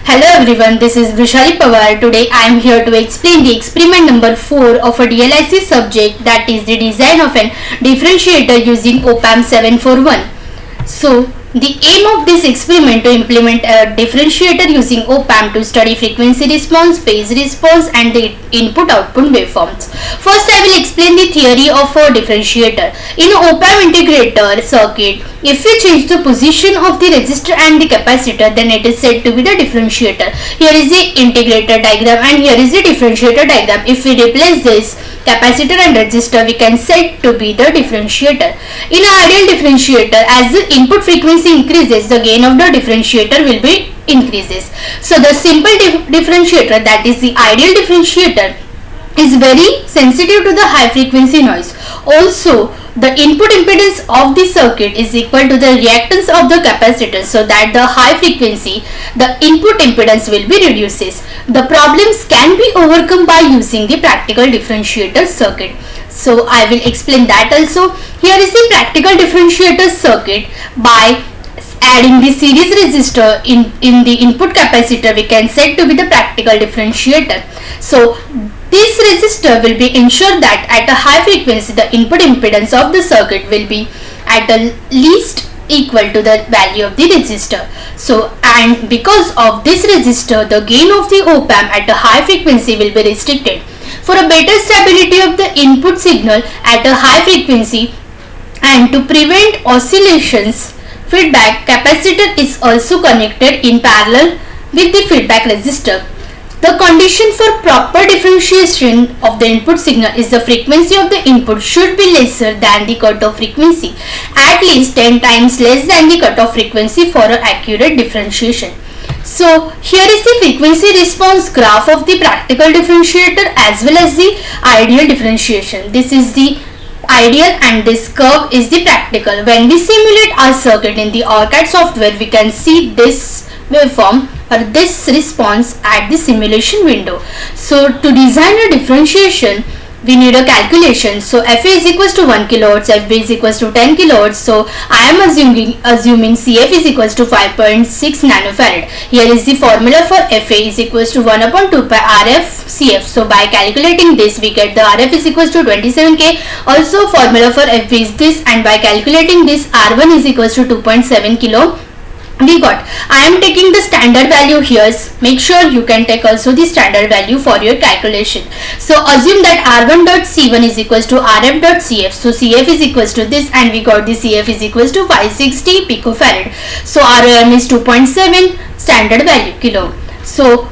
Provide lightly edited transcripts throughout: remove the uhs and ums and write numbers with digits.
Hello everyone, this is Vishali Pawar. Today I am here to explain the experiment number 4 of a DLIC subject, that is the design of an differentiator using OPAMP 741. So the aim of this experiment to implement a differentiator using OPAMP to study frequency response, phase response and the input-output waveforms. First I will explain the theory of a differentiator. In an OPAMP integrator circuit, if we change the position of the resistor and the capacitor, then it is said to be the differentiator. Here is the integrator diagram and here is the differentiator diagram. If we replace this capacitor and resistor, we can set to be the differentiator. In an ideal differentiator, as the input frequency increases, the gain of the differentiator will be increases. So the simple differentiator, that is the ideal differentiator, is very sensitive to the high frequency noise. Also, the input impedance of the circuit is equal to the reactance of the capacitor, so that the high frequency, the input impedance will be reduces. The problems can be overcome by using the practical differentiator circuit. So I will explain that also. Here is the practical differentiator circuit. By adding the series resistor in the input capacitor, we can set to be the practical differentiator. So this resistor will be ensure that at a high frequency the input impedance of the circuit will be at the least equal to the value of the resistor. So, and because of this resistor, the gain of the OPAMP at a high frequency will be restricted. For a better stability of the input signal at a high frequency and to prevent oscillations, feedback capacitor is also connected in parallel with the feedback resistor. The condition for proper differentiation of the input signal is the frequency of the input should be lesser than the cutoff frequency, at least 10 times less than the cutoff frequency for an accurate differentiation. So here is the frequency response graph of the practical differentiator as well as the ideal differentiation. This is the ideal and this curve is the practical. When we simulate our circuit in the OrCAD software, we can see this waveform or this response at the simulation window. So to design a differentiation, we need a calculation. So FA is equals to 1 kilohertz, FB is equals to 10 kilohertz. So I am assuming CF is equals to 5.6 nanofarad. Here is the formula for FA is equals to 1 upon 2 pi RF CF. So by calculating this, we get the RF is equals to 27K. Also formula for FB is this, and by calculating this, R1 is equals to 2.7 kilo. We got. I am taking the standard value here. Make sure you can take also the standard value for your calculation. So assume that R1.C1 is equals to RF.CF. So CF is equals to this, and we got the CF is equals to 560 picofarad. So ROM is 2.7 standard value kilo. So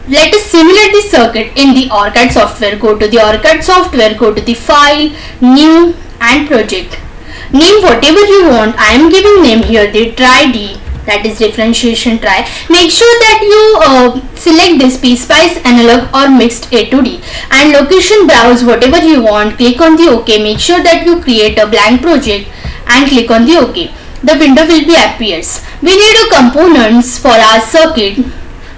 let us simulate the circuit in the OrCAD software. Go to the OrCAD software, go to the file, new and project. Name whatever you want. I am giving name here the try D, that is differentiation try. Make sure that you select this PSpice analog or mixed A to D, and location browse whatever you want. Click on the OK. Make sure that you create a blank project and click on the OK. The window will be appears. We need a components for our circuit.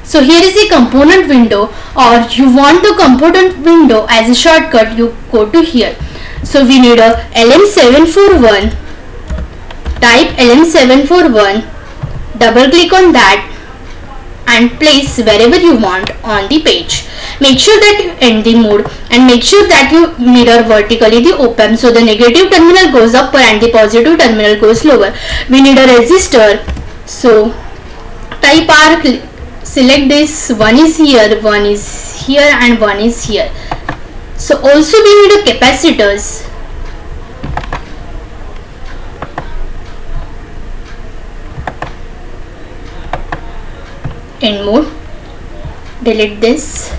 So here is a component window, or you want the component window as a shortcut, you go to here. So we need a LM741, type LM741, double click on that and place wherever you want on the page. Make sure that you end the mode and make sure that you mirror vertically the OPAMP, so the negative terminal goes up and the positive terminal goes lower. We need a resistor, so type R, select this, one is here and one is here. So also we need a capacitors. End mode. Delete this.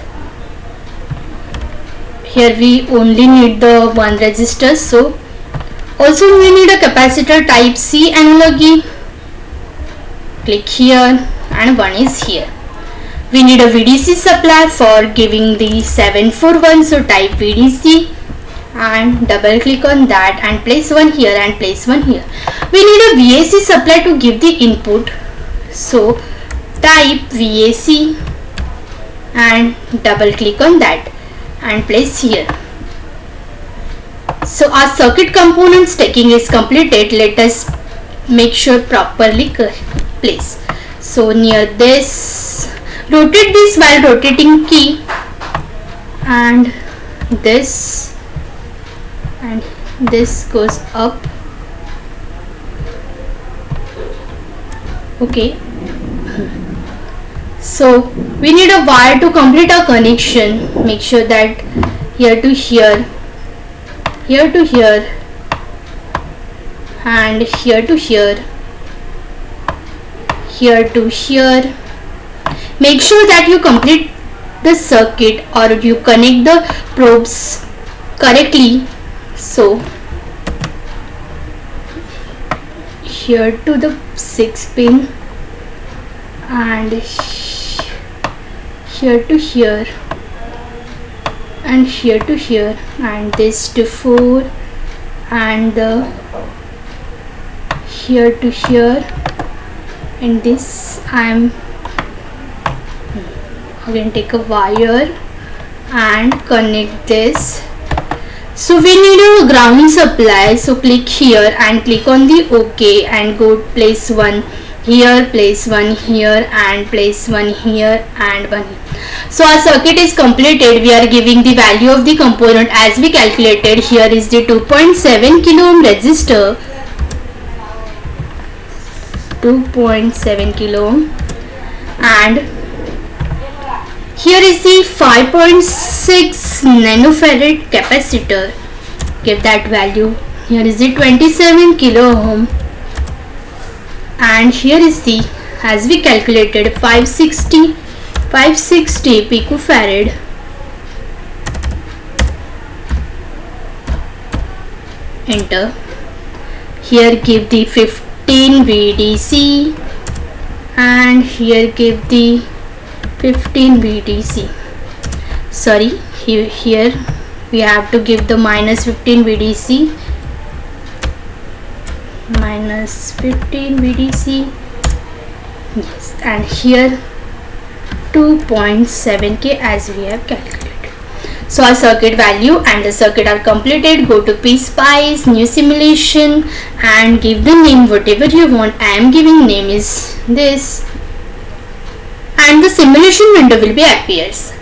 Here we only need the one resistor. So also we need a capacitor type C analogy. Click here and one is here. We need a VDC supply for giving the 741, so type VDC and double click on that and place one here and place one here. We need a VAC supply to give the input, so type VAC and double click on that and place here. So our circuit components taking is completed. Let us make sure properly place. So near this Rotate this while rotating key, and this goes up. Okay, so we need a wire to complete our connection. Make sure that here to here, here to here, and here to here, here to here. Make sure that you complete the circuit or you connect the probes correctly. So here to the 6 pin, and here to here, and here to here, and this to 4, and here to here, and this I'm again take a wire and connect this. So we need a ground supply, so click here and click on the OK and go place one here, place one here, and place one here and one here. So our circuit is completed. We are giving the value of the component as we calculated. Here is the 2.7 kilo ohm resistor, 2.7 kilo ohm, and here is the 5.6 nanofarad capacitor. Give that value. Here is the 27 kilo ohm, and here is the, as we calculated, 560 picofarad. Enter. Here give the 15 VDC, and here give the 15 VDC. Sorry, here we have to give the minus 15 VDC, minus 15 VDC. Yes, and here 2.7K as we have calculated. So our circuit value and the circuit are completed. Go to PSpice, new simulation, and give the name whatever you want. I am giving name is this, and the simulation window will be appears.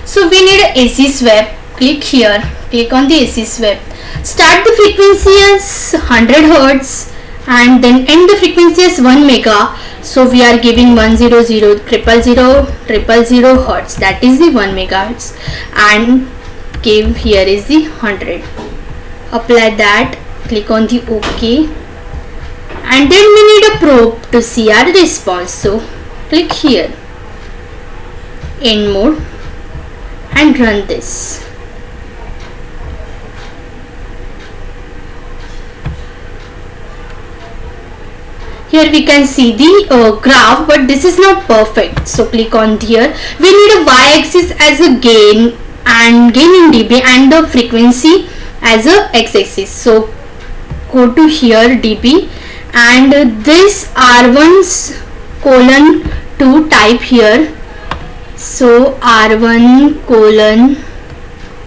So we need a AC swap. Click here, click on the AC swap. Start the frequency as 100 Hz and then end the frequency as 1 mega. So we are giving 100 000 Hz, that is the 1 megahertz, and give here is the 100. Apply that, click on the OK, and then we need a probe to see our response. So click here, end mode, and run this. Here we can see the graph, but this is not perfect. So click on here. We need a y-axis as a gain and gain in dB, and the frequency as a x-axis. So go to here dB, and this R1's colon 2 type here. So R1 colon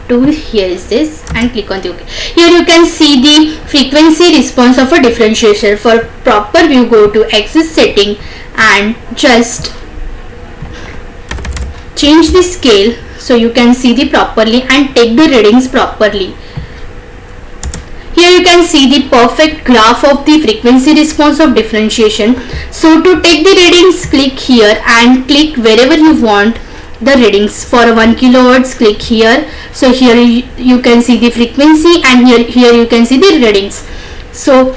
2, here is this, and click on the OK. Here you can see the frequency response of a differentiator. For proper view, go to axis setting and just change the scale so you can see the properly and take the readings properly. Here you can see the perfect graph of the frequency response of differentiation. So to take the readings, click here and click wherever you want the readings. For 1 kilohertz, click here. So here you can see the frequency, and here you can see the readings. So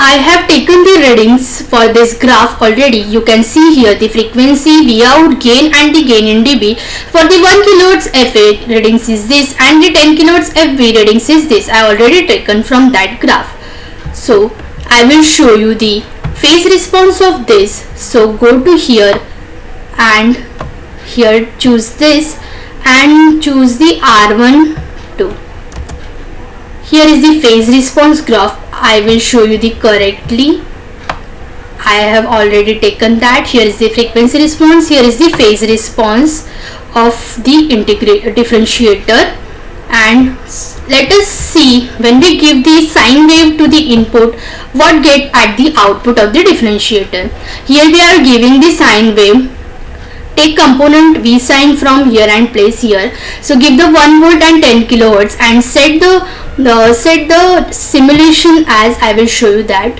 I have taken the readings for this graph already. You can see here the frequency, V out, gain, and the gain in dB. For the 1 kilohertz FA readings is this, and the 10 kilohertz FB readings is this. I already taken from that graph. So I will show you the phase response of this. So go to here and here choose this and choose the R1 2. Here is the phase response graph. I will show you the correctly. I have already taken that. Here is the frequency response. Here is the phase response of the differentiator. And let us see, when we give the sine wave to the input, what get at the output of the differentiator. Here we are giving the sine wave. Take component V sine from here and place here. So give the 1 volt and 10 kilohertz and set the simulation as I will show you that.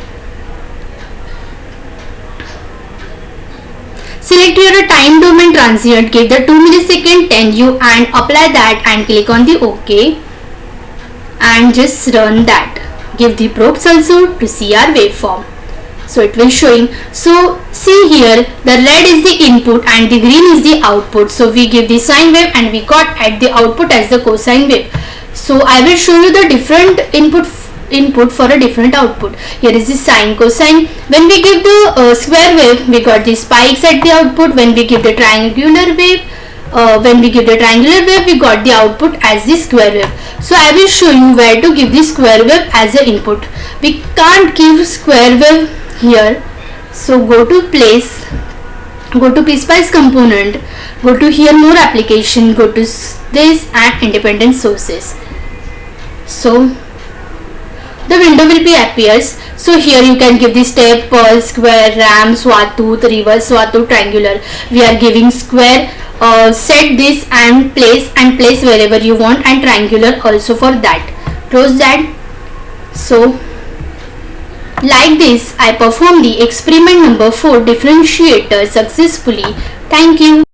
Select your time domain transient, give the 2 millisecond 10U and apply that and click on the OK and just run that. Give the probes also to see our waveform. So it will showing. So see here, the red is the input and the green is the output. So we give the sine wave and we got at the output as the cosine wave. So I will show you the different input for a different output. Here is the sine, cosine. When we give the square wave, we got the spikes at the output. When we give the triangular wave, we got the output as the square wave. So I will show you where to give the square wave as an input. We can't give square wave here. So go to place, go to PSpice component, go to here more application, go to this and independent sources. So the window will be appears. So here you can give the step, pulse, square, ramp, sawtooth, reverse sawtooth, triangular. We are giving square, set this and place wherever you want, and triangular also for that. Close that. So like this I perform the experiment number 4 differentiator successfully. Thank you.